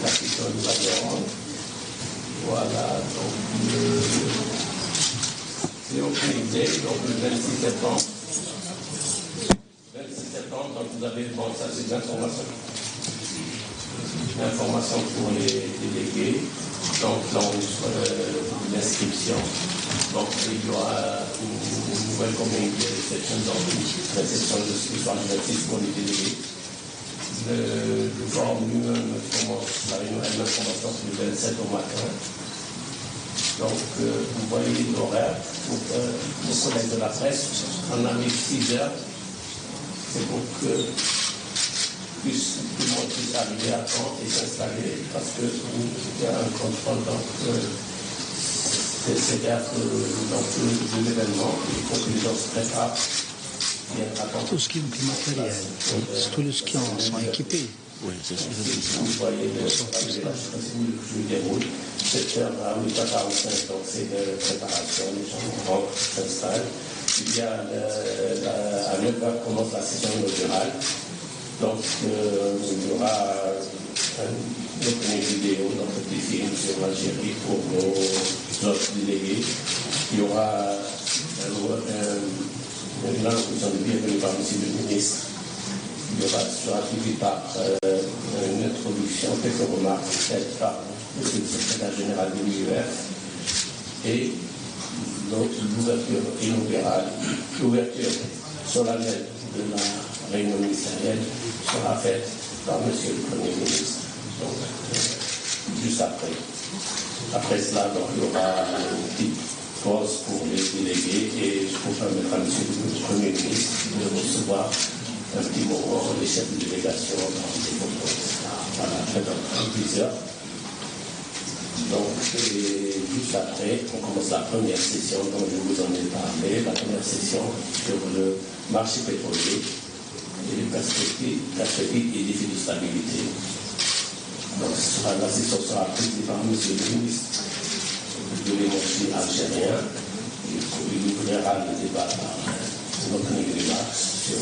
la question du Valorant. Voilà, donc c'est aucune idée, donc le 26 septembre. 26 septembre, donc vous avez, bon, ça c'est l'information. L'information pour les délégués, donc l'inscription. Donc il y aura une nouvelle communauté de réception, donc une réception de ce soir du 26 pour les délégués. Le forum lui-même commence la réunion de l'information le 27 au matin. Donc vous voyez l'horaire pour nos collègues de la presse. On a mis 6 heures. C'est pour que tout le monde puisse arriver à temps et s'installer, parce qu'il y a un contrôle, donc c'est-à-dire que dans l'événement, il faut que les gens se préparent. Tout ce qui est matériel, tous les skiants sont équipés. Oui, c'est ça. Vous voyez le déroule. 7 heures à 8h45, donc c'est de préparation, les gens rentrent, s'installent. Il y a à 9h commence la session inaugurale. Donc il y aura une première vidéo, donc un petit film sur l'Algérie pour nos autres délégués. Il y aura une allocution de bienvenue par M. le ministre. Il y aura suivi par une introduction, quelques remarques faites par le secrétaire général de l'UEF et l'ouverture inaugurale, l'ouverture solennelle de la réunion ministérielle sera faite par M. le Premier ministre. Donc, juste après. Après cela, donc, il y aura une petite pause pour les délégués et je peux permettre à M. le Premier ministre de recevoir un petit moment les chefs de délégation dans des photos, etc. Voilà, dans plusieurs. Donc, juste après, on commence la première session dont je vous en ai parlé, la première session sur le marché pétrolier et les perspectives et défis de stabilité. Donc, la session sera présidée par M. le ministre de l'énergie algérien. Il ouvrira le débat par l'opening remarks sur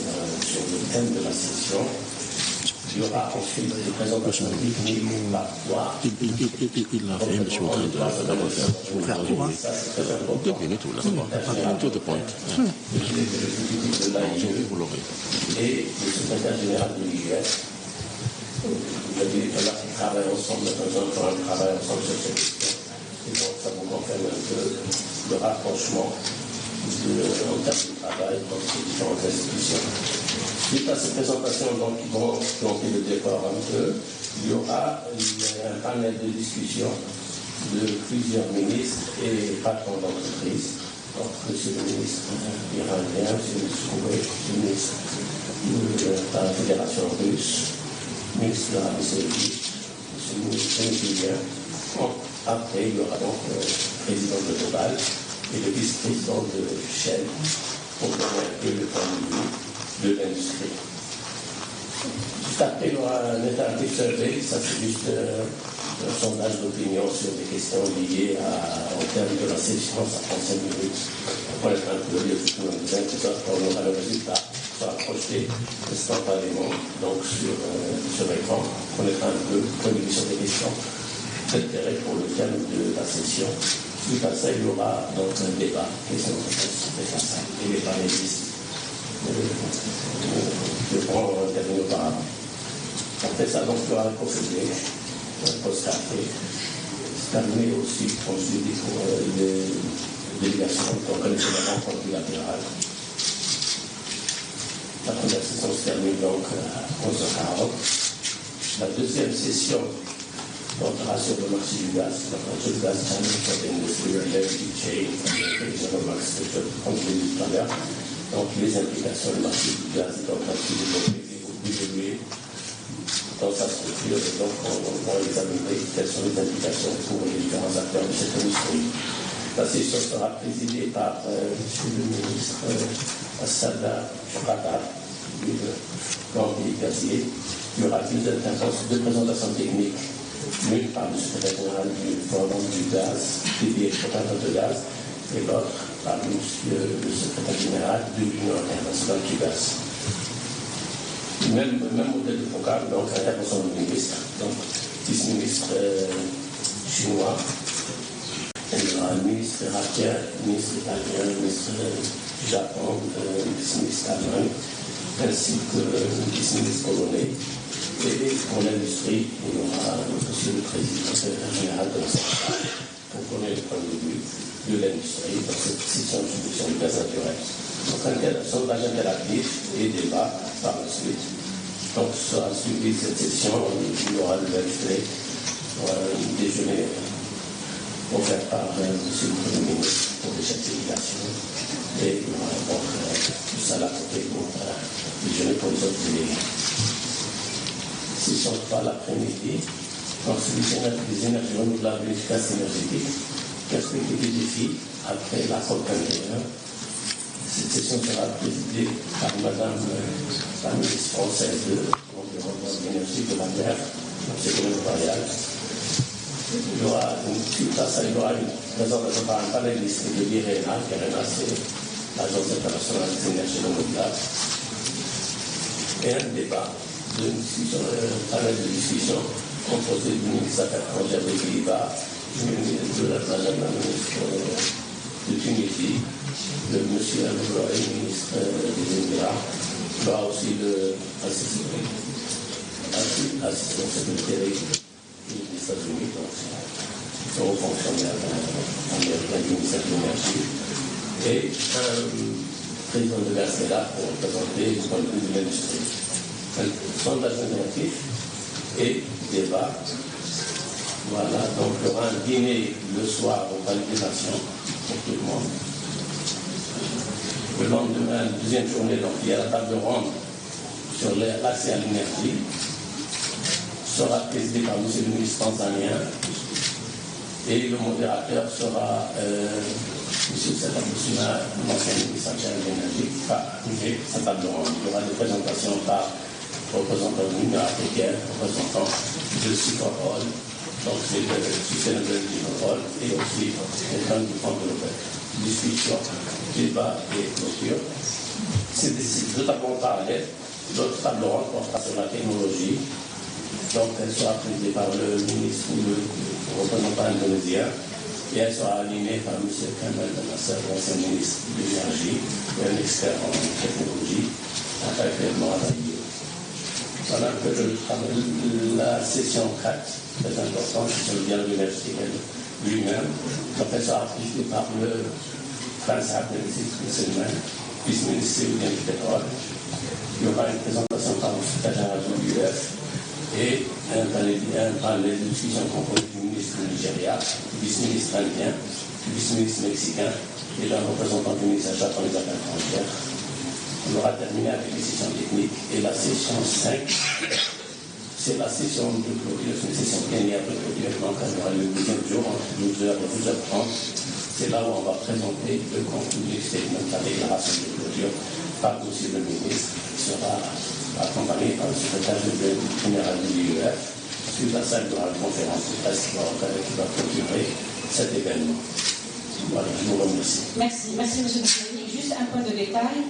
le thème de la session. Il y aura ensuite des présentations techniques par voix. Il l'a fait, monsieur, en train de Faire quoi? 2 minutes ou là. To the point. Vous l'aurez. Et le secrétaire général de l'UEF. Vous avez là qui travaillent ensemble, de temps en temps, on travaille ensemble sur cette question. Et donc, ça vous confirme un peu le rapprochement en termes de travail entre ces différentes institutions. Suite à ces présentations donc, qui vont planter le décor un peu, il y aura un panel de discussion de plusieurs ministres et patrons d'entreprise. Donc, monsieur le ministre iranien, monsieur le Souhait, le ministre de la Fédération russe, ministre de l'Arabie saoudite, monsieur le ministre vénézuélien. Après, il y aura donc le président de Total et le vice-président de Shell pour donner un peu le point de vue de l'industrie. Juste après, il y aura un interactive survey, ça c'est juste un sondage d'opinion sur des questions liées au terme de la session, ça prend 5 minutes. On va être un peu lié tout le monde, tout ça, on aura le résultat, sera projeté instantanément donc sur l'écran, on est un peu connu sur des questions d'intérêt pour le thème de la session. Suite à ça, il y aura donc un débat, question-réponse, et les panélistes devront intervenir auparavant. Après ça, donc, il y aura un procédé, un post-café, terminé aussi, comme je l'ai dit, pour les délégations, donc les rencontres bilatérales. La première session se termine donc à 11h40. La deuxième session portera sur le marché du gaz, le marché du gaz challenge for the industry, energy chain, comme je l'ai dit tout à l'heure. Donc les implications du marché du gaz est en train de se développer et d'évoluer dans sa structure. Et donc on va examiner quelles sont les implications pour les différents acteurs de cette industrie. La session sera présidée par M. le ministre Assada Choukhata, du Grand Pays Gazier. Il y aura deux présentations techniques. L'une par le secrétaire général du Forum du gaz, des exportateurs de gaz, et l'autre par le secrétaire général de l'Union internationale du gaz. Même modèle de programme, donc intervention du ministre. Donc, vice-ministre ministre chinois, il y aura le ministre irakien, le ministre italien, le ministre du Japon, le vice-ministre allemand, ainsi que le vice-ministre polonais. Et pour l'industrie, il y aura monsieur le président général de la centrale pour connaître le point de vue de l'industrie dans cette session de production de gaz naturel. Donc un sondage interactif et débat par la suite. Donc sera suivi cette session, il y aura le déjeuner, déjeuner offert par M. le Premier ministre pour les certifications. Et il y aura donc tout ça à côté pour déjeuner pour les autres délégués. Session 3 l'après-midi, donc celui des énergies renouvelables et l'efficacité énergétique, perspective des défis après la COP21. Cette session sera présidée par Madame la ministre française de l'Environnement, de l'Énergie, de la Mer, de Ségolène Royal. Il y aura une présentation par un panéliste de l'IRENA, c'est l'Agence internationale des énergies renouvelables, et un débat un panel de discussion composé du ministre des Affaires étrangères des Pays-Bas, du ministre de la ministre de Tunisie, de M. Al-Bourgoy, ministre des Émirats, il y aura aussi l'assistant secrétaire des États-Unis, donc c'est un haut fonctionnaire américain du ministère de l'Énergie, et un président de l'ACELA pour présenter le point de vue de l'industrie. Un sondage interactif et débat. Voilà, donc il y aura un dîner le soir aux Palais des Nations pour tout le monde. Le lendemain, la deuxième journée, donc il y a la table ronde sur l'accès à l'énergie, sera présidée par M. le ministre tanzanien, et le modérateur sera M. Saddam Hussein, l'ancien ministre de l'énergie, qui va animer sa table ronde. Il y aura des présentations par représentant de l'Union africaine, représentant de Cypropol, donc c'est le Sustainable Cypropol, et aussi quelqu'un du Fonds de l'Europe. Discussion, débat et clôture. C'est deux tableaux parallèles. L'autre table ronde portera sur la technologie. Donc elle sera présidée par le ministre ou le représentant indonésien, et elle sera animée par M. Kamal Nasser, l'ancien ministre de l'énergie, et un expert en technologie, actuellement à Rio. Voilà un peu la session 4, très importante, sur le dialogue universitaire lui-même. Donc elle sera présidée par le Prince Abdelaziz Bousselman, vice-ministre du pétrole. Il y aura une présentation par le secrétaire général de l'UF et un panel de discussion composé du ministre du Nigeria, du vice-ministre indien, du vice-ministre mexicain et d'un représentant du ministère japonais des Affaires étrangères. On aura terminé avec les sessions techniques. Et la session 5, c'est la session de clôture, c'est une session plénière de clôture. Donc, elle aura le deuxième jour, entre 12h et 12h30. C'est là où on va présenter le contenu du statement, la déclaration de clôture, par M. le ministre, qui sera accompagné par le secrétaire général de l'UEF. Sur la salle de la conférence de presse qui va clôturer cet événement. Voilà, je vous remercie. Merci, merci M. Bousselman. Juste un point de détail,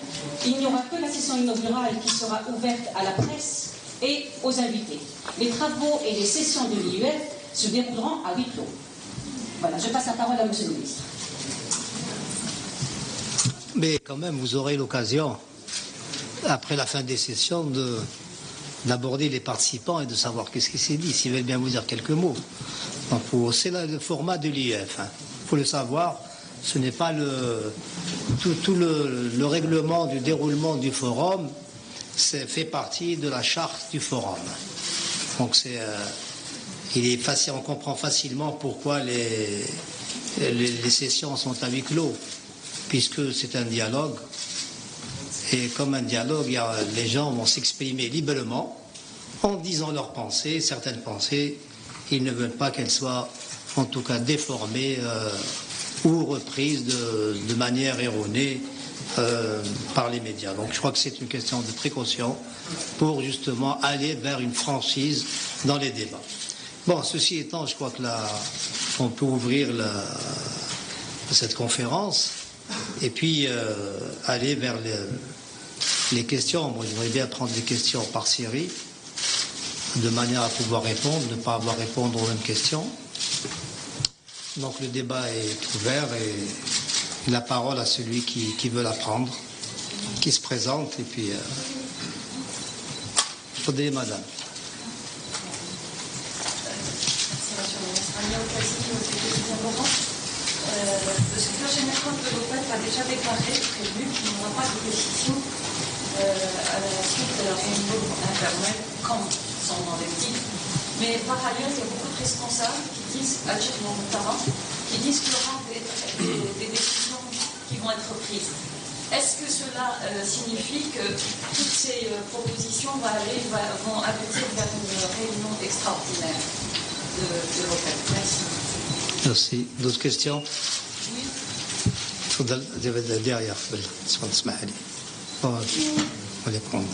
il n'y aura que la session inaugurale qui sera ouverte à la presse et aux invités. Les travaux et les sessions de l'IUF se dérouleront à huis clos. Voilà, je passe la parole à M. le ministre. Mais quand même, vous aurez l'occasion, après la fin des sessions, d'aborder les participants et de savoir qu'est-ce qui s'est dit, s'ils veulent bien vous dire quelques mots. C'est le format de l'IUF. Il faut le savoir. Ce n'est pas tout le règlement du déroulement du forum, fait partie de la charte du forum. Donc on comprend facilement pourquoi les sessions sont à huis clos, puisque c'est un dialogue. Et comme un dialogue, les gens vont s'exprimer librement en disant leurs pensées, certaines pensées, ils ne veulent pas qu'elles soient en tout cas déformées ou reprise de manière erronée par les médias. Donc je crois que c'est une question de précaution pour justement aller vers une franchise dans les débats. Bon, ceci étant, je crois que là, on peut ouvrir cette conférence et puis aller vers les questions. Moi, je voudrais bien prendre des questions par série. de manière à pouvoir répondre, ne pas avoir à répondre aux mêmes questions. Donc le débat est ouvert et la parole à celui qui veut la prendre, qui se présente et puis Fodé, madame. Le secrétaire général de l'OPEP a déjà déclaré, prévu, qu'il n'y aura pas de pétition à la suite de la réunion informelle, comme sont dans les titres. Mais par ailleurs, il y a beaucoup de responsables qui disent, à dire mon parent, qui disent qu'il y aura des décisions qui vont être prises. Est-ce que cela signifie que toutes ces propositions vont aboutir vers une réunion extraordinaire de l'OPEP? Merci. Merci. D'autres questions? Oui. Derrière, on les prendre.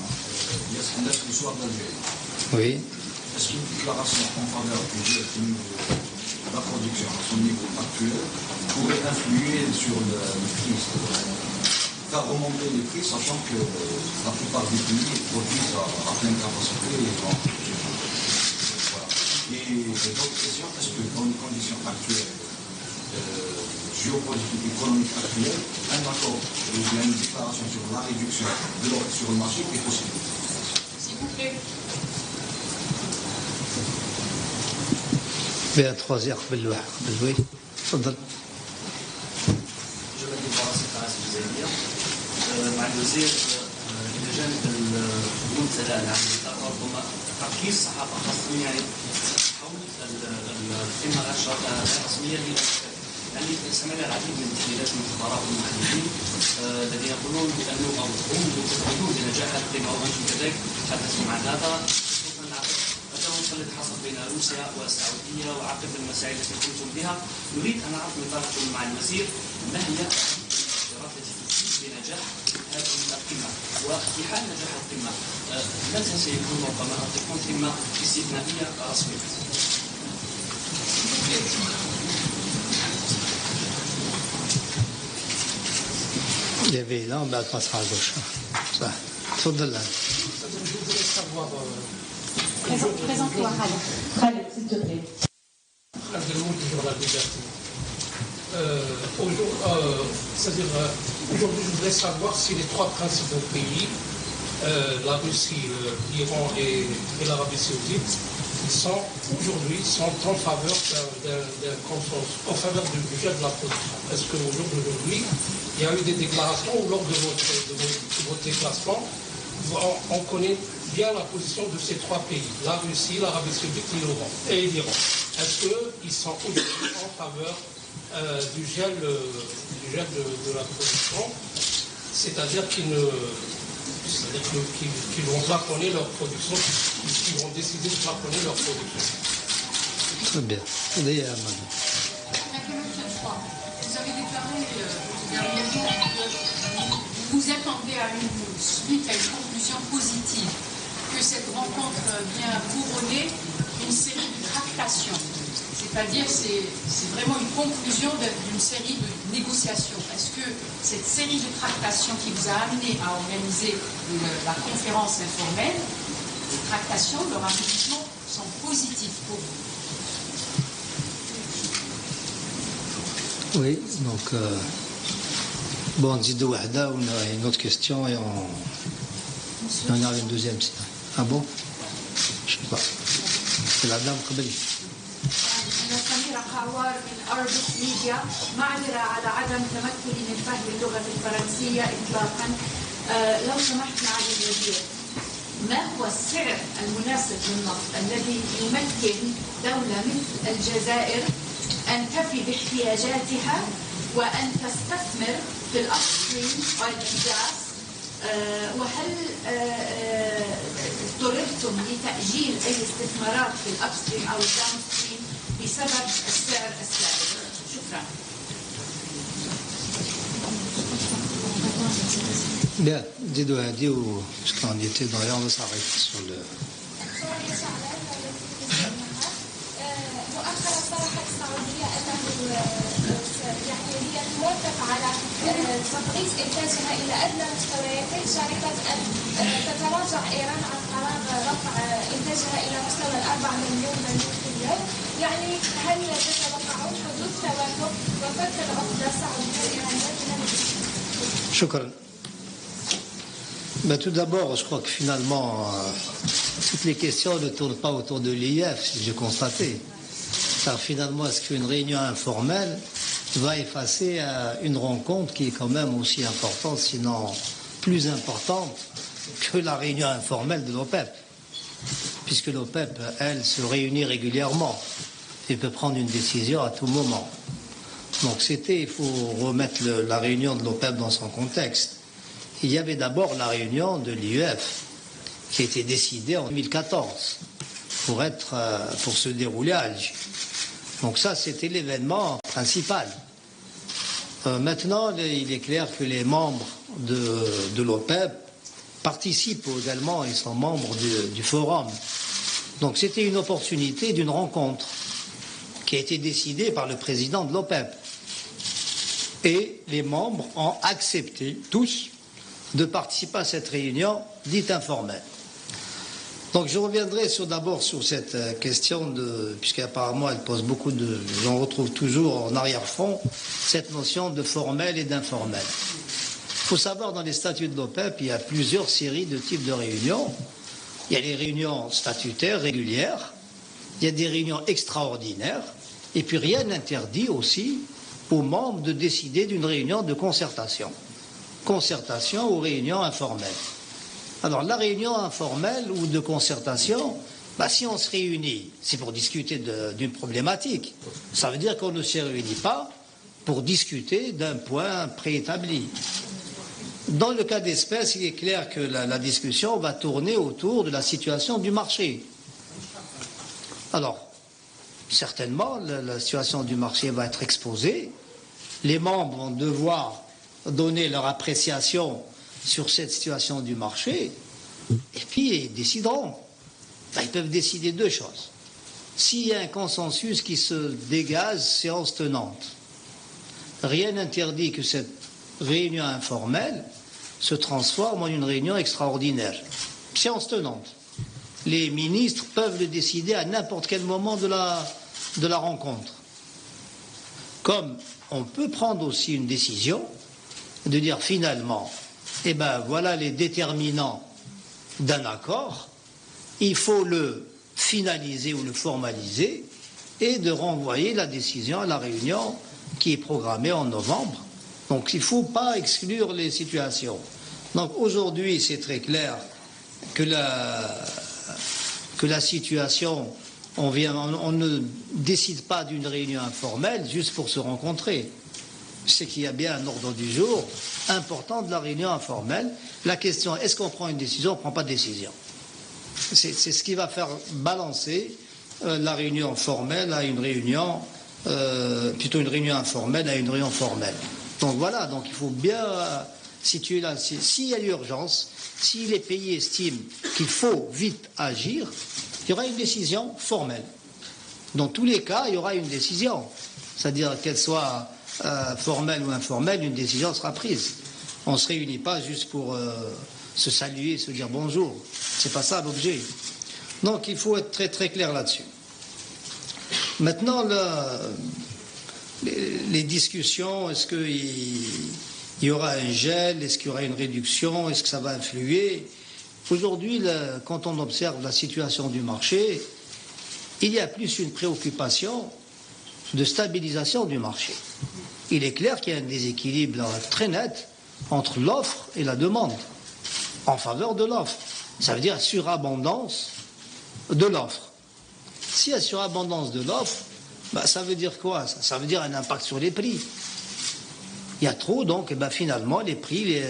Oui. Est-ce qu'une déclaration en faveur du de la production à son niveau actuel pourrait influer sur le prix, faire remonter les prix, sachant que la plupart des pays produisent à pleine capacité et voilà. Et d'autres questions, est-ce que dans les conditions actuelles géopolitiques et économiques actuelles, un accord ou une déclaration sur la réduction de l'offre sur le marché est possible? S'il vous plaît. بها 3 heures قبل الواحد قبل تفضل. Je vais débarrasser par ce que vous allez dire. مع الوزير إلى جانب المنتدى العام للطاقة ربما تركيز الصحافة خاصة يعني حول القمة غير رسمية يعني سمعنا العديد من التحليلات من الخبراء والمحللين الذين يقولون بأنه أو هم يعتقدون بنجاح القمة وأنتم كذلك تحدثوا عن هذا الذي حصل بين روسيا والسعوديه وعقب المسائل التي قمتم بها، نريد ان نعرف من طرفكم مع الوزير ما هي المؤشرات التي تفيد بنجاح هذه القمه، وفي حال نجاح القمه متى سيكون ربما ان تكون قمه استثنائيه رسميه؟ Il y avait là, on passera à gauche. Ça. تفضل. Présente-toi, Khaled, s'il te plaît. Aujourd'hui, je voudrais savoir si les 3 principaux pays, la Russie, l'Iran et l'Arabie Saoudite, aujourd'hui sont en faveur d'un consensus, en faveur du budget de la production. Est-ce qu'au jour d'aujourd'hui, il y a eu des déclarations ou lors de votre déplacement, on connaît bien la position de ces 3 pays, la Russie, l'Arabie Saoudite et l'Iran. Est-ce qu'ils sont aujourd'hui en faveur du gel de la production, c'est-à-dire qu'ils vont plafonner leur production, qu'ils vont décider de plafonner leur production? Très bien. Vous avez déclaré dernièrement que vous attendez à une suite, à une conclusion positive, que cette rencontre vient couronner une série de tractations. C'est-à-dire c'est vraiment une conclusion d'une série de négociations. Est-ce que cette série de tractations qui vous a amené à organiser la conférence informelle, les tractations, leur aboutissement sont positifs pour vous? Oui, donc bon, on dit deux wahda, on a une autre question et on a une deuxième. Ah bon? Je sais pas. C'est la dame Kabali. أنا سميرة قعوار من أربس ميديا، معذرة على عدم تمكني من فهم اللغة الفرنسية إطلاقا. لو سمحت معالي الوزير، ما هو السعر المناسب للنفط الذي يمكن دولة مثل الجزائر أن تفي باحتياجاتها وأن تستثمر في الأبستريم والغاز؟ وهل اضطررتم لتأجيل أي استثمارات في الأبستريم أو الداونستريم بسبب السعر السائد؟ شكرا. Bien, dis-nous à dire parce qu'on était dans on va s'arrêter sur le. مؤخرا صرحت السعوديه انه يعني هي توافق على تقليص انتاجها الى ادنى مستويات، شارطه ان تتراجع ايران عن قرار رفع إنتاجها إلى مستوى 4 مليون برميل في اليوم، يعني هل تتوقعون حدوث توافق وفك العقدة السعودية الإيرانية؟ شكرا. Tout d'abord, je crois que finalement, toutes les questions ne tournent pas autour de l'IF, si j'ai constaté. Car finalement, est-ce qu'une réunion informelle va effacer une rencontre qui est quand même aussi importante, sinon plus importante que la réunion informelle de l'OPEP? Puisque l'OPEP, elle, se réunit régulièrement et peut prendre une décision à tout moment. Donc il faut remettre la réunion de l'OPEP dans son contexte. Il y avait d'abord la réunion de l'IEF qui a été décidée en 2014 pour se dérouler à Alger. Donc ça, c'était l'événement principal. Maintenant, il est clair que les membres de l'OPEP participent également, ils sont membres du forum. Donc c'était une opportunité d'une rencontre qui a été décidée par le président de l'OPEP. Et les membres ont accepté, tous, de participer à cette réunion dite informelle. Donc je reviendrai d'abord sur cette question, puisqu'apparemment elle pose beaucoup de... J'en retrouve toujours en arrière-fond cette notion de formel et d'informel. Il faut savoir, dans les statuts de l'OPEP, il y a plusieurs séries de types de réunions. Il y a les réunions statutaires régulières, il y a des réunions extraordinaires, et puis rien n'interdit aussi aux membres de décider d'une réunion de concertation ou réunion informelle. Alors la réunion informelle ou de concertation, si on se réunit, c'est pour discuter d'une problématique. Ça veut dire qu'on ne se réunit pas pour discuter d'un point préétabli. Dans le cas d'espèce, il est clair que la discussion va tourner autour de la situation du marché. Alors, certainement, la situation du marché va être exposée. Les membres vont devoir donner leur appréciation sur cette situation du marché, et puis ils décideront. Ils peuvent décider deux choses. S'il y a un consensus qui se dégage, séance tenante. Rien n'interdit que cette réunion informelle se transforme en une réunion extraordinaire. Séance tenante. Les ministres peuvent le décider à n'importe quel moment de la rencontre. Comme on peut prendre aussi une décision de dire finalement, voilà les déterminants d'un accord, il faut le finaliser ou le formaliser et de renvoyer la décision à la réunion qui est programmée en novembre. Donc il ne faut pas exclure les situations. Donc aujourd'hui, c'est très clair que la situation, on ne décide pas d'une réunion informelle juste pour se rencontrer. C'est qu'il y a bien un ordre du jour important de la réunion informelle. La question, est-ce qu'on prend une décision ou on ne prend pas de décision? C'est ce qui va faire balancer la réunion formelle à une réunion, plutôt une réunion informelle à une réunion formelle. Donc voilà, donc il faut bien situer là. S'il y a l'urgence, si les pays estiment qu'il faut vite agir, il y aura une décision formelle. Dans tous les cas, il y aura une décision. C'est-à-dire qu'elle soit formelle ou informelle, une décision sera prise. On ne se réunit pas juste pour se saluer, se dire bonjour. C'est pas ça l'objet. Donc il faut être très très clair là-dessus. Maintenant, les discussions, est-ce qu'il y aura un gel, est-ce qu'il y aura une réduction, est-ce que ça va influer? Aujourd'hui, quand on observe la situation du marché, il y a plus une préoccupation de stabilisation du marché. Il est clair qu'il y a un déséquilibre très net entre l'offre et la demande, en faveur de l'offre. Ça veut dire surabondance de l'offre. S'il y a surabondance de l'offre, ça veut dire quoi? Ça veut dire un impact sur les prix. Il y a trop, donc finalement les prix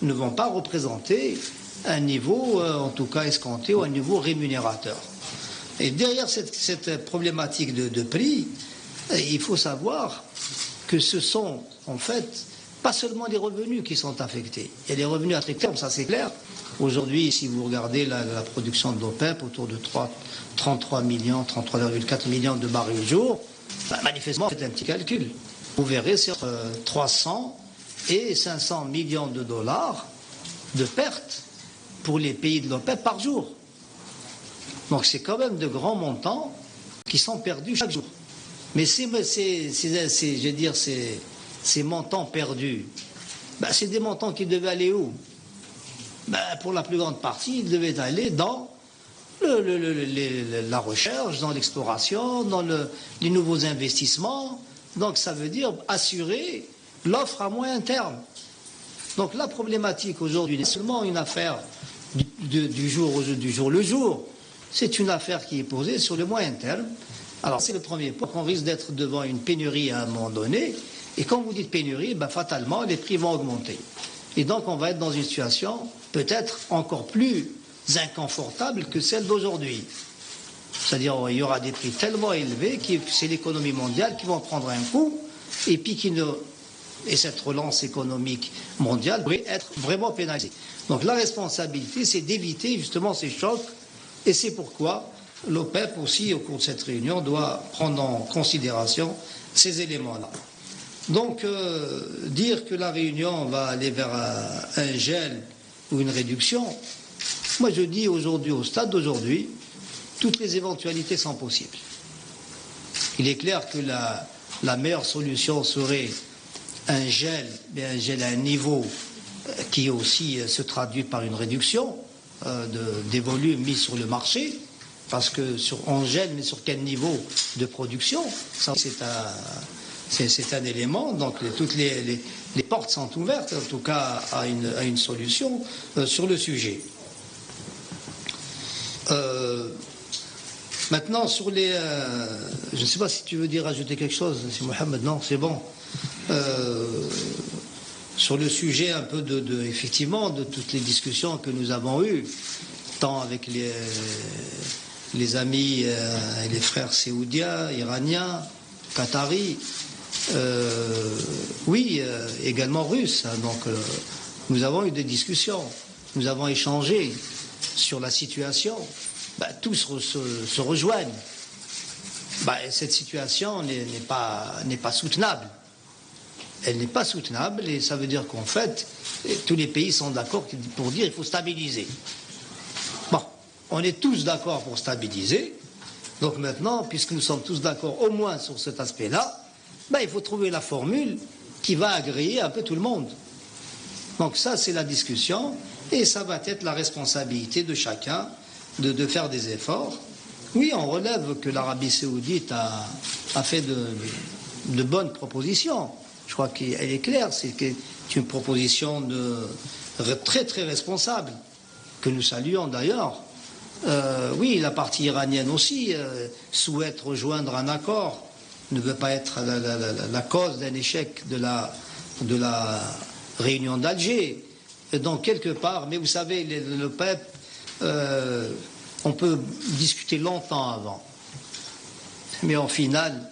ne vont pas représenter un niveau, en tout cas escompté, ou un niveau rémunérateur. Et derrière cette problématique de prix, il faut savoir que ce sont en fait pas seulement les revenus qui sont affectés. Il y a des revenus à très terme, ça c'est clair. Aujourd'hui, si vous regardez la production de l'OPEP, autour de 33,4 millions de barils au jour, manifestement, faites un petit calcul. Vous verrez, c'est entre 300 et 500 millions de dollars de pertes pour les pays de l'OPEP par jour. Donc c'est quand même de grands montants qui sont perdus chaque jour. Mais ces montants perdus, ben, c'est des montants qui devaient aller où? Ben, pour la plus grande partie, ils devaient aller dans la recherche, dans l'exploration, dans les nouveaux investissements. Donc ça veut dire assurer l'offre à moyen terme. Donc la problématique aujourd'hui n'est seulement une affaire du jour le jour. C'est une affaire qui est posée sur le moyen terme. Alors c'est le premier point, qu'on risque d'être devant une pénurie à un moment donné. Et quand vous dites pénurie, ben, fatalement, les prix vont augmenter. Et donc on va être dans une situation peut-être encore plus inconfortable que celle d'aujourd'hui. C'est-à-dire il y aura des prix tellement élevés que c'est l'économie mondiale qui va prendre un coup, et puis et cette relance économique mondiale pourrait être vraiment pénalisée. Donc la responsabilité, c'est d'éviter justement ces chocs, et c'est pourquoi l'OPEP aussi, au cours de cette réunion, doit prendre en considération ces éléments-là. Donc, dire que la réunion va aller vers un gel ou une réduction, moi je dis aujourd'hui, au stade d'aujourd'hui, toutes les éventualités sont possibles. Il est clair que la meilleure solution serait un gel, mais un gel à un niveau qui aussi se traduit par une réduction des volumes mis sur le marché, parce que on gèle, mais sur quel niveau de production? Ça, c'est un élément. Donc toutes les portes sont ouvertes, en tout cas à une solution sur le sujet. Maintenant, sur les... je ne sais pas si tu veux dire rajouter quelque chose, c'est Mohamed, non, c'est bon. Sur le sujet un peu effectivement, de toutes les discussions que nous avons eues, tant avec les amis et les frères saoudiens, iraniens, qataris, oui, également russes. Hein, donc, nous avons eu des discussions, nous avons échangé sur la situation. Ben, tous se rejoignent. Ben, cette situation n'est pas soutenable. Elle n'est pas soutenable, et ça veut dire qu'en fait, tous les pays sont d'accord pour dire qu'il faut stabiliser. Bon, on est tous d'accord pour stabiliser. Donc maintenant, puisque nous sommes tous d'accord au moins sur cet aspect-là, ben, il faut trouver la formule qui va agréer un peu tout le monde. Donc ça, c'est la discussion, et ça va être la responsabilité de chacun de faire des efforts. Oui, on relève que l'Arabie saoudite a fait de bonnes propositions. Je crois qu'elle est claire, c'est une proposition très très responsable, que nous saluons d'ailleurs. Oui, la partie iranienne aussi souhaite rejoindre un accord, ne veut pas être la cause d'un échec de la réunion d'Alger. Donc quelque part, mais vous savez, le PEP, on peut discuter longtemps avant. Mais en final,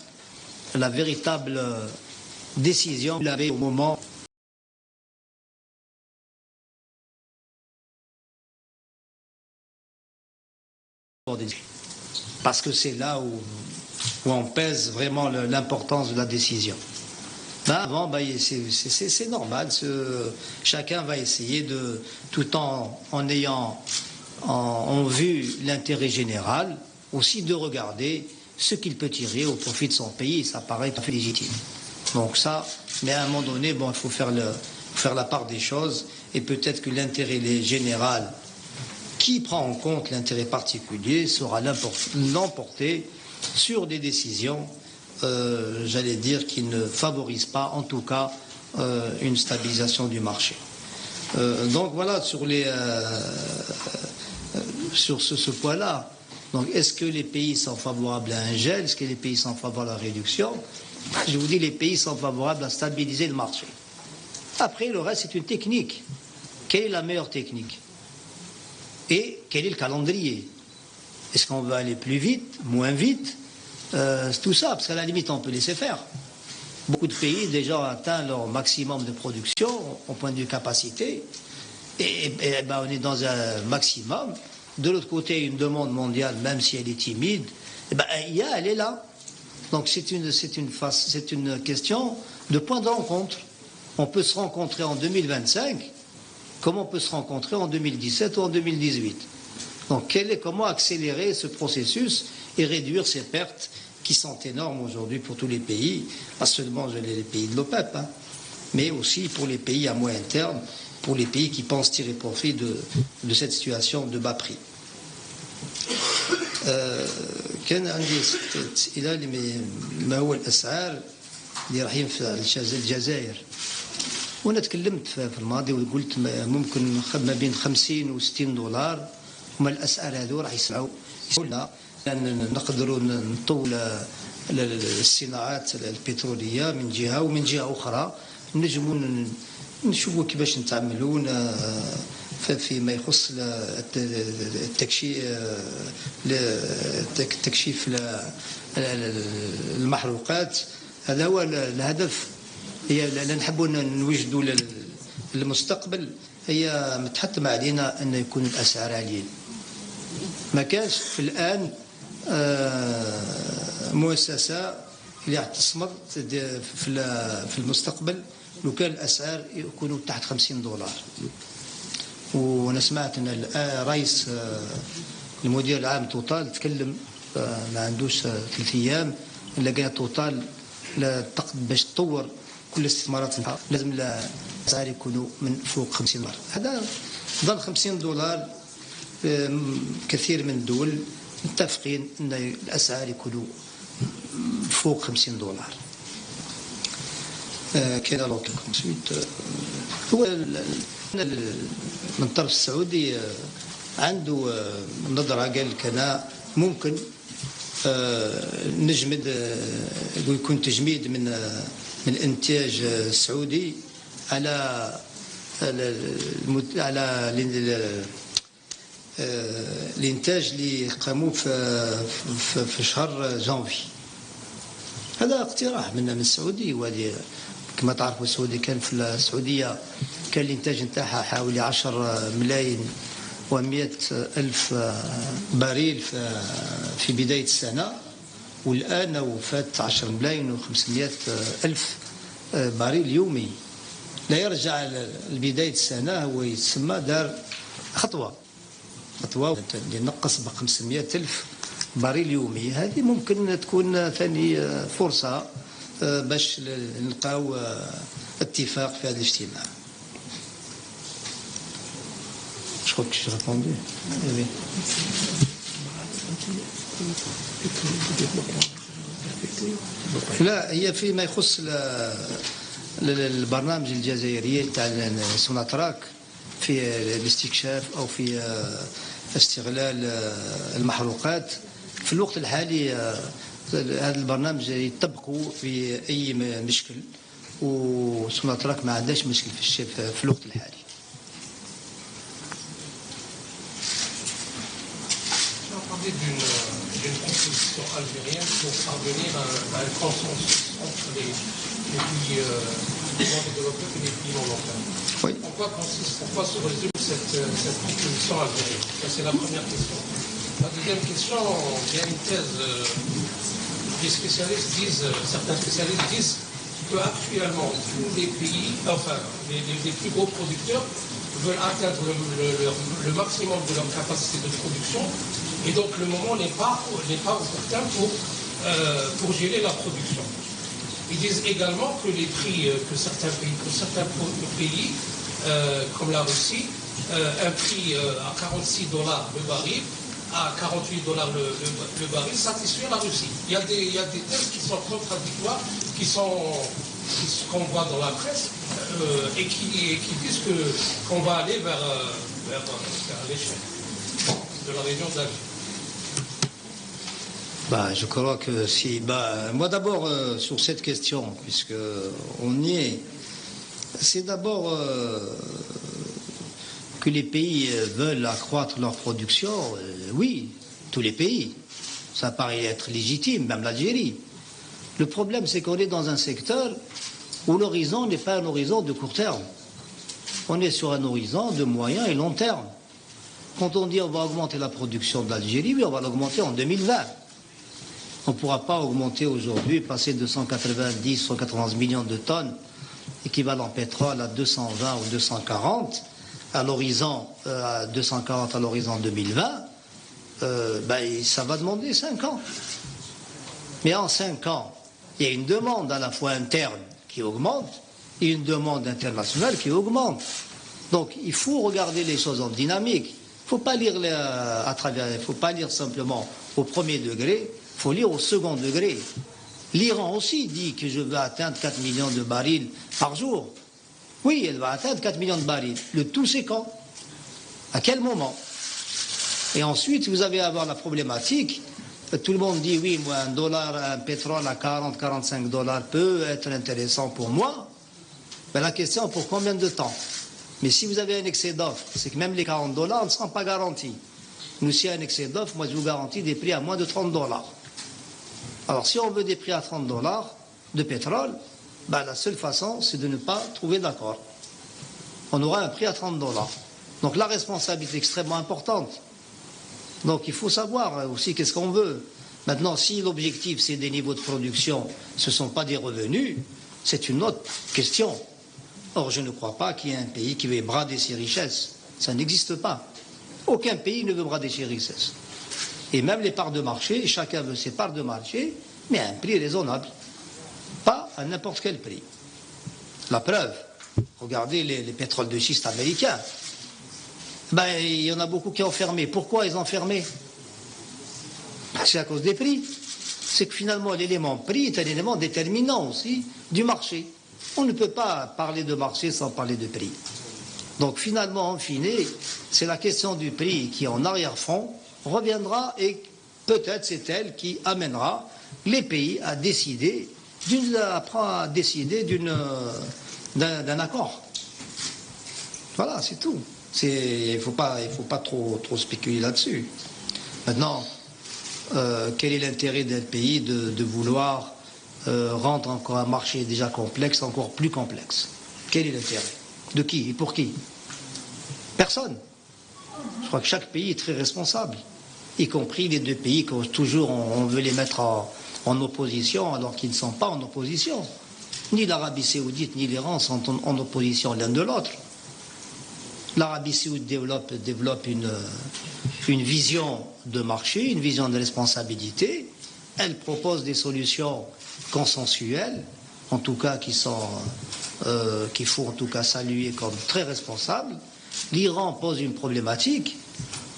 la véritable décision, vous l'avez au moment parce que c'est là où on pèse vraiment l'importance de la décision. Ben avant, ben, c'est normal, chacun va essayer tout en ayant en vue l'intérêt général, aussi de regarder ce qu'il peut tirer au profit de son pays. Ça paraît tout à fait légitime. Donc ça, mais à un moment donné, bon, il faut faire la part des choses, et peut-être que l'intérêt général, qui prend en compte l'intérêt particulier, sera l'emporter sur des décisions, j'allais dire, qui ne favorisent pas, en tout cas, une stabilisation du marché. Donc voilà, sur ce point-là. Donc est-ce que les pays sont favorables à un gel? Est-ce que les pays sont favorables à la réduction? Je vous dis, les pays sont favorables à stabiliser le marché. Après, le reste, c'est une technique. Quelle est la meilleure technique? Et quel est le calendrier? Est-ce qu'on veut aller plus vite, moins vite? Tout ça, parce qu'à la limite, on peut laisser faire. Beaucoup de pays déjà ont atteint leur maximum de production au point de vue capacité, et ben, on est dans un maximum. De l'autre côté, une demande mondiale, même si elle est timide, eh ben, elle est là. Donc c'est une question de point de rencontre. On peut se rencontrer en 2025, comment on peut se rencontrer en 2017 ou en 2018. Donc comment accélérer ce processus et réduire ces pertes qui sont énormes aujourd'hui pour tous les pays, pas seulement les pays de l'OPEP, hein, mais aussi pour les pays à moyen terme, pour les pays qui pensent tirer profit de cette situation de bas prix. كان عندي إلى ما هو الأسعار اللي رايحين في الجزائر، وأنا تكلمت في الماضي وقلت ممكن ما بين 50 و 60 دولار، وما الأسعار هذو راح يسمعوا لنا نقدروا نطول الصناعات البترولية من جهة، ومن جهة أخرى نجموا نشوفوا كيفاش نتعاملون فيما يخص التكشيف المحروقات. هذا هو الهدف، هي نحبوا نوجدوا للمستقبل، هي متحتم علينا أن يكون الأسعار عاليين. ما كانش في الآن مؤسسة اللي راح تصمد في المستقبل لو كان الأسعار يكونوا تحت 50 دولار. وانا سمعت ان رئيس المدير العام توتال تكلم ما عندوش 3 ايام لقى توتال باش تطور كل الاستثمارات لازم الاسعار يكونوا من فوق 50 دولار. هذا ظل 50 دولار. كثير من الدول متفقين ان الاسعار يكونوا فوق 50 دولار. كان هو من الطرف السعودي عنده نظرة، قال كان ممكن نجمد ويكون تجميد من الانتاج السعودي على الانتاج اللي قاموا في شهر جانفي. هذا اقتراح من السعودي، وهذه كما تعرفوا السعودي كان في السعودية كان الانتاج نتاعها حوالي 10 ملايين و100 ألف بريل في بداية السنة، والآن وفات 10 ملايين و500 ألف بريل يومي. لا يرجع لبداية السنة، هو يتسمى دار خطوة اللي نقص ب 500 ألف بريل يومي. هذه ممكن تكون ثاني فرصة باش نلقاو اتفاق في هذا الاجتماع. Je crois que j'ai répondu. Oui. لا، هي فيما يخص البرنامج الجزائري تاع سوناتراك في الاستكشاف او في استغلال المحروقات. في الوقت الحالي هذا البرنامج يطبقوا في اي مشكل، وسوناتراك ما عندهاش مشكل في الوقت الحالي. D'une proposition algérienne pour parvenir à un consensus entre les pays membres de l'OPEP et les pays non européens. Oui. Pourquoi se résume cette proposition algérienne? Ça, c'est la première question. La deuxième question, il y a une thèse, certains spécialistes disent que actuellement tous les pays, enfin les plus gros producteurs veulent atteindre le maximum de leur capacité de production, et donc le moment n'est pas opportun pour gérer la production. Ils disent également que les prix que certains pays comme la Russie, un prix à 46 dollars le baril, à 48 dollars le baril, satisfait la Russie. Il y a des thèses qui sont contradictoires, qu'on voit dans la presse, et qui disent qu'on va aller vers l'échec de la région d'Alger. Je crois que si. Moi d'abord, sur cette question, puisqu'on y est, c'est d'abord que les pays veulent accroître leur production. Oui, tous les pays. Ça paraît être légitime, même l'Algérie. Le problème, c'est qu'on est dans un secteur où l'horizon n'est pas un horizon de court terme. On est sur un horizon de moyen et long terme. Quand on dit on va augmenter la production de l'Algérie, oui, on va l'augmenter en 2020. On ne pourra pas augmenter aujourd'hui, passer de 190, 180 millions de tonnes, équivalent pétrole, à 220 ou 240, à l'horizon, à 240 à l'horizon 2020, ça va demander 5 ans. Mais en 5 ans, il y a une demande à la fois interne qui augmente et une demande internationale qui augmente. Donc il faut regarder les choses en dynamique. Il ne faut pas lire il faut pas lire simplement au premier degré, il faut lire au second degré. L'Iran aussi dit que je veux atteindre 4 millions de barils par jour. Oui, elle va atteindre 4 millions de barils. Le tout, c'est quand? À quel moment? Et ensuite, vous allez avoir la problématique. Tout le monde dit, oui, moi, un pétrole à 40-45 $ peut être intéressant pour moi. Mais la question, pour combien de temps? Mais si vous avez un excès d'offre, c'est que même les 40 $ ne seront pas garantis. Nous, s'il y a un excès d'offre, moi, je vous garantis des prix à moins de 30 $. Alors, si on veut des prix à 30 $ de pétrole, la seule façon, c'est de ne pas trouver d'accord. On aura un prix à 30 $. Donc, la responsabilité est extrêmement importante. Donc, il faut savoir aussi qu'est-ce qu'on veut. Maintenant, si l'objectif, c'est des niveaux de production, ce ne sont pas des revenus, c'est une autre question. Or, je ne crois pas qu'il y ait un pays qui veut brader ses richesses. Ça n'existe pas. Aucun pays ne veut brader ses richesses. Et même les parts de marché, chacun veut ses parts de marché, mais à un prix raisonnable. Pas à n'importe quel prix. La preuve, regardez les pétroles de schiste américains. Il y en a beaucoup qui ont fermé. Pourquoi ils ont fermé? C'est à cause des prix. C'est que finalement, l'élément prix est un élément déterminant aussi du marché. On ne peut pas parler de marché sans parler de prix. Donc finalement, en fine, c'est la question du prix qui, en arrière-fond, reviendra et peut-être c'est elle qui amènera les pays à décider d'un accord. Voilà, c'est tout. Il ne faut pas trop spéculer là-dessus. Maintenant, quel est l'intérêt d'un pays de vouloir rendre encore un marché déjà complexe encore plus complexe? Quel est l'intérêt? De qui et pour qui? Personne. Je crois que chaque pays est très responsable, y compris les deux pays que toujours on veut les mettre en opposition alors qu'ils ne sont pas en opposition. Ni l'Arabie Saoudite ni l'Iran sont en opposition l'un de l'autre. L'Arabie Saoudite développe une vision de marché, une vision de responsabilité. Elle propose des solutions consensuelles, en tout cas qu'il faut en tout cas saluer comme très responsables. L'Iran pose une problématique.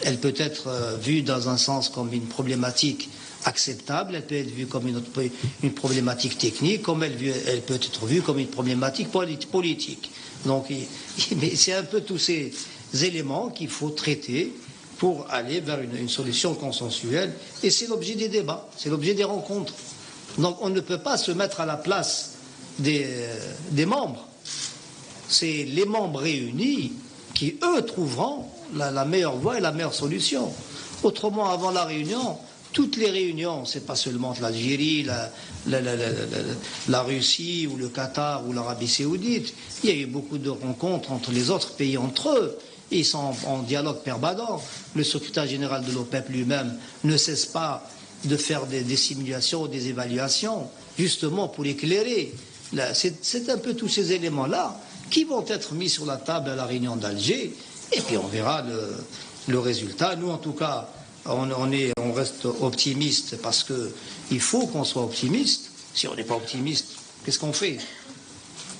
Elle peut être vue dans un sens comme une problématique acceptable, elle peut être vue comme une problématique technique, comme elle peut être vue comme une problématique politique. Donc, c'est un peu tous ces éléments qu'il faut traiter pour aller vers une solution consensuelle. Et c'est l'objet des débats, c'est l'objet des rencontres. Donc, on ne peut pas se mettre à la place des membres. C'est les membres réunis qui, eux, trouveront la meilleure voie et la meilleure solution. Autrement, avant la réunion, toutes les réunions, c'est pas seulement l'Algérie, la Russie ou le Qatar ou l'Arabie Saoudite, il y a eu beaucoup de rencontres entre les autres pays entre eux. Ils sont en dialogue permanent. Le secrétaire général de l'OPEP lui-même ne cesse pas de faire des simulations, des évaluations, justement pour éclairer. C'est un peu tous ces éléments-là qui vont être mis sur la table à la réunion d'Alger, et puis on verra le résultat. Nous, en tout cas, on reste optimiste parce qu'il faut qu'on soit optimiste. Si on n'est pas optimiste, qu'est-ce qu'on fait?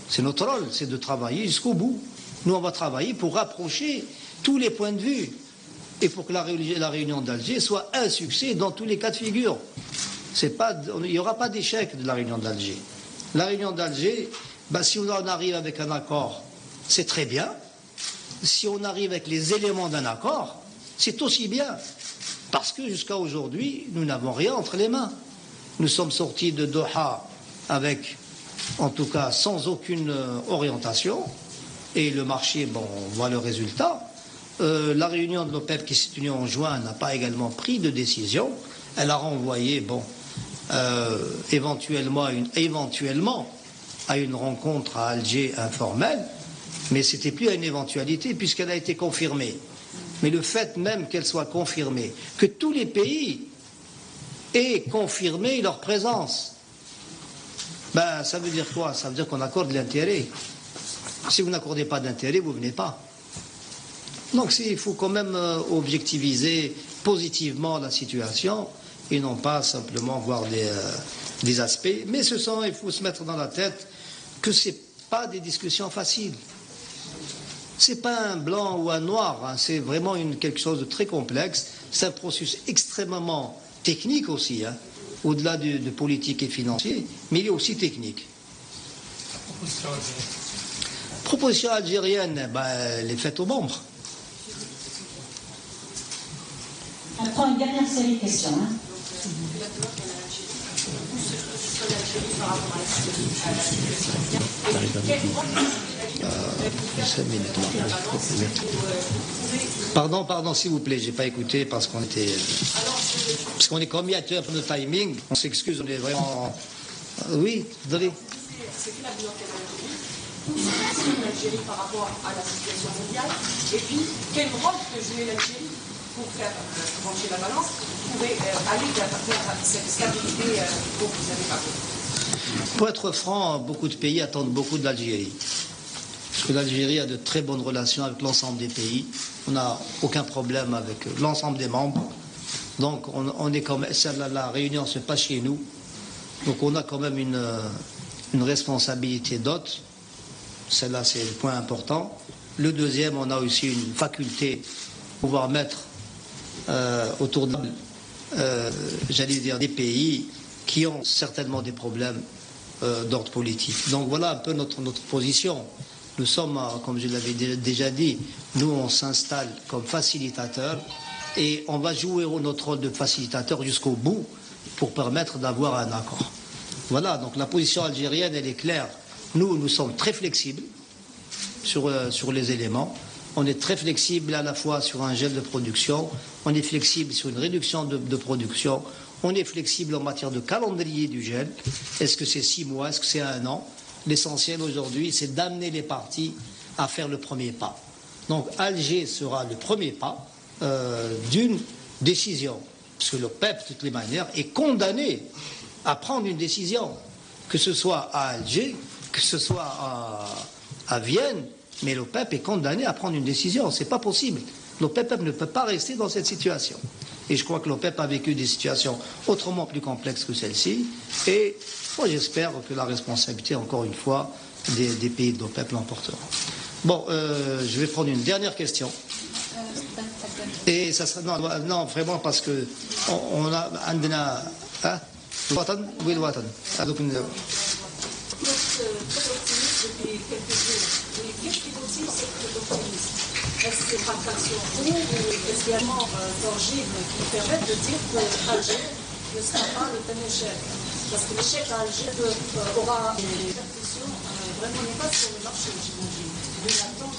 C'est notre rôle, c'est de travailler jusqu'au bout. Nous, on va travailler pour rapprocher tous les points de vue et pour que la réunion d'Alger soit un succès dans tous les cas de figure. Il n'y aura pas d'échec de la réunion d'Alger. La réunion d'Alger, si on arrive avec un accord, c'est très bien. Si on arrive avec les éléments d'un accord, c'est aussi bien. Parce que jusqu'à aujourd'hui, nous n'avons rien entre les mains. Nous sommes sortis de Doha avec, en tout cas, sans aucune orientation. Et le marché, on voit le résultat. La réunion de l'OPEP qui s'est tenue en juin n'a pas également pris de décision. Elle a renvoyé, éventuellement à une rencontre à Alger informelle, mais ce n'était plus à une éventualité puisqu'elle a été confirmée. Mais le fait même qu'elle soit confirmée, que tous les pays aient confirmé leur présence, ça veut dire quoi? Ça veut dire qu'on accorde l'intérêt. Si vous n'accordez pas d'intérêt, vous ne venez pas. Donc il faut quand même objectiviser positivement la situation et non pas simplement voir des aspects. Mais il faut se mettre dans la tête que ce n'est pas des discussions faciles. Ce n'est pas un blanc ou un noir, hein. C'est vraiment quelque chose de très complexe. C'est un processus extrêmement technique aussi, hein, au-delà de politique et financier, mais il est aussi technique. Proposition algérienne, elle est faite aux membres. On prend une dernière série de questions. Hein. Pardon, s'il vous plaît, j'ai pas écouté parce qu'on est comme médiateur pour le timing. On s'excuse, on est vraiment. Oui, désolé. L'Algérie par rapport à la situation mondiale, et puis quel rôle peut jouer l'Algérie pour faire pencher la balance, pour aller vers cette stabilité dont vous avez parlé. Pour être franc, beaucoup de pays attendent beaucoup de l'Algérie. Parce que l'Algérie a de très bonnes relations avec l'ensemble des pays. On n'a aucun problème avec l'ensemble des membres. Donc on est comme la réunion se passe chez nous. Donc on a quand même une responsabilité d'hôte. Celle-là, c'est le point important. Le deuxième, on a aussi une faculté de pouvoir mettre autour de j'allais dire des pays qui ont certainement des problèmes d'ordre politique. Donc voilà un peu notre position. Nous sommes, comme je l'avais déjà dit, nous on s'installe comme facilitateur et on va jouer notre rôle de facilitateur jusqu'au bout pour permettre d'avoir un accord. Voilà, donc la position algérienne, elle est claire. Nous sommes très flexibles sur les éléments. On est très flexible à la fois sur un gel de production, on est flexible sur une réduction de production, on est flexible en matière de calendrier du gel. Est-ce que c'est 6 mois, est-ce que c'est 1 an? L'essentiel aujourd'hui, c'est d'amener les parties à faire le premier pas. Donc Alger sera le premier pas d'une décision. Parce que le PEP, de toutes les manières, est condamné à prendre une décision, que ce soit à Alger, que ce soit à Vienne, mais l'OPEP est condamné à prendre une décision. Ce n'est pas possible. L'OPEP ne peut pas rester dans cette situation. Et je crois que l'OPEP a vécu des situations autrement plus complexes que celle-ci. Et moi, j'espère que la responsabilité, encore une fois, des pays de l'OPEP l'emportera. Bon, je vais prendre une dernière question. Et ça sera non vraiment parce que on a عندنا الوطن والوطن هذوك depuis quelques jours. Mais qu'est-ce qui motive cette optimisme? Est-ce que c'est traction ou est-ce qu'il y a un tangible qui permet de dire que Alger ne sera pas le thème échec? Parce que l'échec à Alger aura des répercussions vraiment néfastes sur le marché, j'imagine. De l'attente.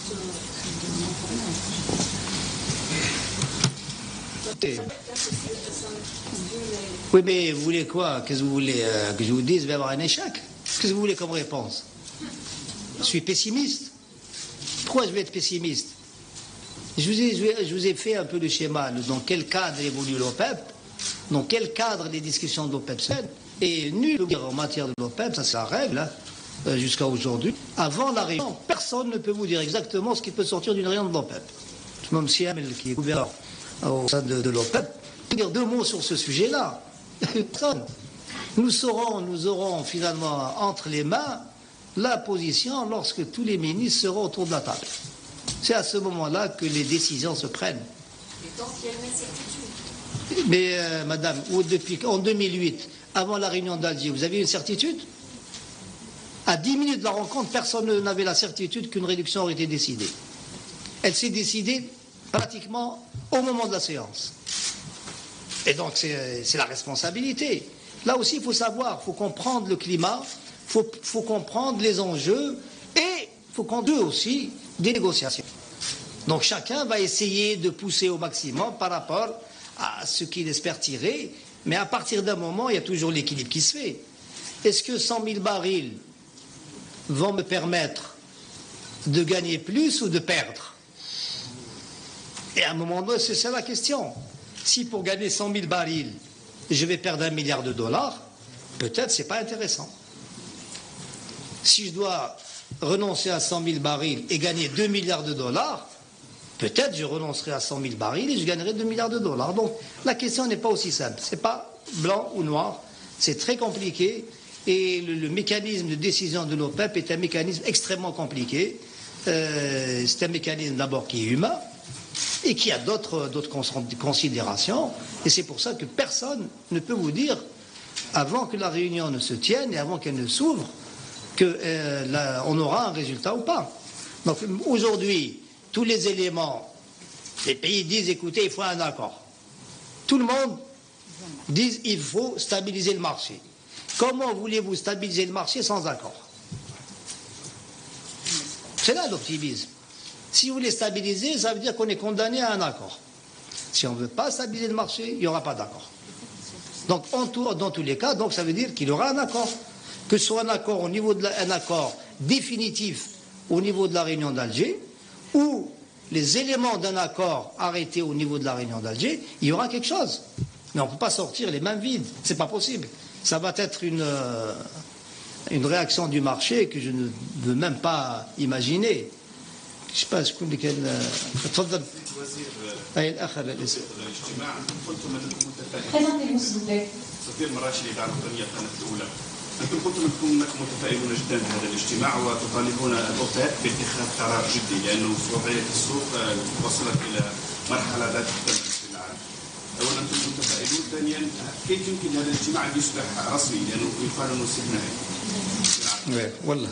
Oui, mais vous voulez quoi? Qu'est-ce que vous voulez que je vous dise? Il va y avoir un échec. Qu'est-ce que vous voulez comme réponse? Je suis pessimiste. Pourquoi je vais être pessimiste? Je vous ai fait un peu le schéma. Dans quel cadre évolue l'OPEP? Dans quel cadre les discussions de l'OPEP sont? Et nul en matière de l'OPEP, ça c'est la règle, hein, jusqu'à aujourd'hui. Avant la réunion, personne ne peut vous dire exactement ce qui peut sortir d'une réunion de l'OPEP. Même si Hamel, qui est gouverneur au sein de l'OPEP, peut dire 2 mots sur ce sujet-là. Personne. Nous aurons finalement entre les mains la position lorsque tous les ministres seront autour de la table. C'est à ce moment-là que les décisions se prennent. Et donc il y a une incertitude. Mais madame, en 2008, avant la réunion d'Alger, vous avez une certitude? À 10 minutes de la rencontre, personne n'avait la certitude qu'une réduction aurait été décidée. Elle s'est décidée pratiquement au moment de la séance. Et donc c'est la responsabilité. Là aussi, il faut savoir, il faut comprendre le climat, il faut comprendre les enjeux et il faut comprendre aussi des négociations. Donc chacun va essayer de pousser au maximum par rapport à ce qu'il espère tirer, mais à partir d'un moment, il y a toujours l'équilibre qui se fait. Est-ce que 100 000 barils vont me permettre de gagner plus ou de perdre? Et à un moment donné, c'est ça la question. Si pour gagner 100 000 barils, je vais perdre $1 milliard, peut-être c'est pas intéressant. Si je dois renoncer à 100 000 barils et gagner $2 milliards, peut-être je renoncerai à 100 000 barils et je gagnerai 2 milliards de dollars. Donc la question n'est pas aussi simple. Ce n'est pas blanc ou noir. C'est très compliqué. Et le mécanisme de décision de l'OPEP est un mécanisme extrêmement compliqué. C'est un mécanisme d'abord qui est humain et qui a d'autres considérations. Et c'est pour ça que personne ne peut vous dire, avant que la réunion ne se tienne et avant qu'elle ne s'ouvre, qu'on aura un résultat ou pas. Donc aujourd'hui, tous les éléments, les pays disent, écoutez, il faut un accord. Tout le monde dit, il faut stabiliser le marché. Comment voulez-vous stabiliser le marché sans accord? C'est là l'optimisme. Si vous voulez stabiliser, ça veut dire qu'on est condamné à un accord. Si on ne veut pas stabiliser le marché, il n'y aura pas d'accord. Donc, dans tous les cas, donc, ça veut dire qu'il y aura un accord. Que ce soit un accord au niveau un accord définitif au niveau de la réunion d'Alger, ou les éléments d'un accord arrêtés au niveau de la réunion d'Alger, il y aura quelque chose. Mais on ne peut pas sortir les mains vides. C'est pas possible. Ça va être une réaction du marché que je ne veux même pas imaginer. Je ne sais pas, Présentez-vous, s'il vous plaît. أنتم قلتم أنكم متفائلون جدا بهذا الاجتماع وتطالبون الأوبك باتخاذ قرار جدي لأنه وضعية السوق وصلت إلى مرحلة لا تحتمل في العالم. أولا أنتم متفائلون، ثانيا كيف يمكن هذا الاجتماع أن يصبح رسمي لأنه يقال أنه استثنائي؟ والله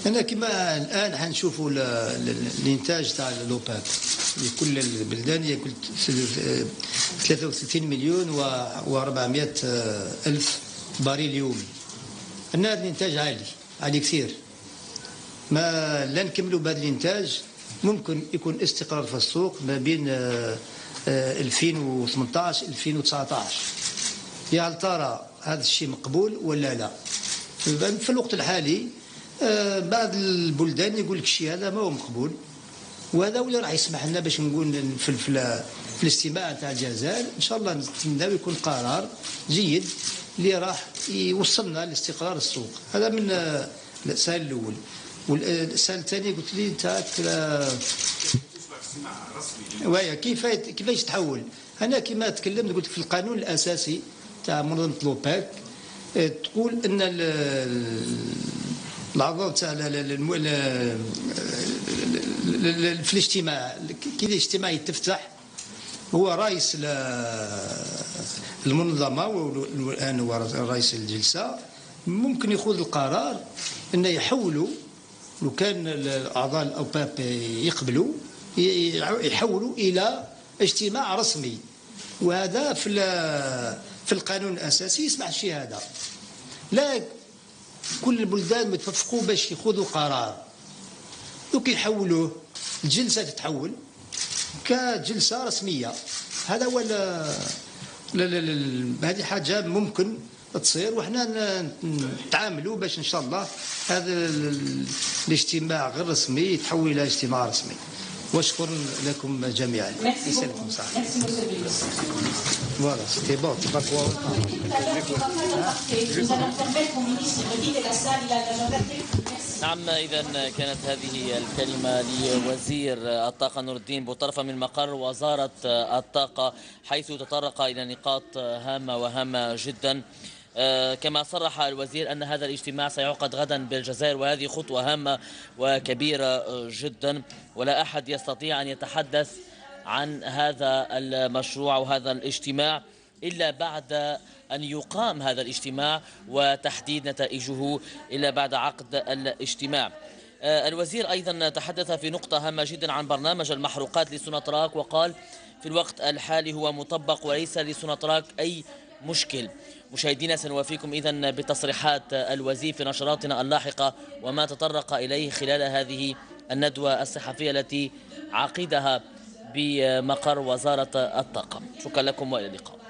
أنا كما الآن حنشوفوا الإنتاج تاع الأوبك لكل البلدان ياكل 33 مليون و400 ألف باريل يومي. أن هذا الإنتاج عالي كثير. ما لا نكملوا بهذا الإنتاج ممكن يكون استقرار في السوق ما بين 2018 2019. يا هل ترى هذا الشيء مقبول ولا لا؟ في الوقت الحالي بعض البلدان يقول لك الشيء هذا ما هو مقبول، وهذا اللي راح يسمح لنا باش نقول في الاستماع تاع الجزائر ان شاء الله نتمناو يكون قرار جيد اللي راح يوصلنا لاستقرار السوق. هذا من السؤال الاول. والسؤال الثاني قلت لي تاع ويا كيفاش تحول. انا كما تكلمت قلت في القانون الاساسي تاع منظمه الأوبك تقول ان الأعضاء تاع في الاجتماع كي الاجتماع يتفتح هو رئيس المنظمة والآن هو رئيس الجلسة ممكن يأخذ القرار أن يحولوا لو كان أعضاء الأوباب يقبلوا يحولوا إلى اجتماع رسمي، وهذا في القانون الأساسي يسمح الشيء هذا. لا كل البلدان متفقوا باش ياخذوا قرار دوك يحولوه الجلسة تتحول كجلسة رسمية. هذا هو هذه حاجة ممكن تصير، وحنا نتعاملوا باش ان شاء الله هذا الاجتماع غير رسمي يتحول الى اجتماع رسمي. واشكر لكم جميعا. يسلمكم صحة. Voilà, c'était bon, tu vas pouvoir. نعم، إذا كانت هذه الكلمة لوزير الطاقة نور الدين بوطرفة من مقر وزارة الطاقة، حيث تطرق إلى نقاط هامة وهامة جدا. كما صرح الوزير أن هذا الاجتماع سيعقد غدا بالجزائر، وهذه خطوة هامة وكبيرة جدا، ولا أحد يستطيع أن يتحدث عن هذا المشروع وهذا الاجتماع إلا بعد أن يقام هذا الاجتماع وتحديد نتائجه إلا بعد عقد الاجتماع. الوزير أيضا تحدث في نقطة هامة جدا عن برنامج المحروقات لسوناتراك، وقال في الوقت الحالي هو مطبق وليس لسوناتراك أي مشكل. مشاهدينا، سنوافيكم إذن بتصريحات الوزير في نشراتنا اللاحقة وما تطرق إليه خلال هذه الندوة الصحفية التي عقدها بمقر وزارة الطاقة. شكرا لكم وإلى اللقاء.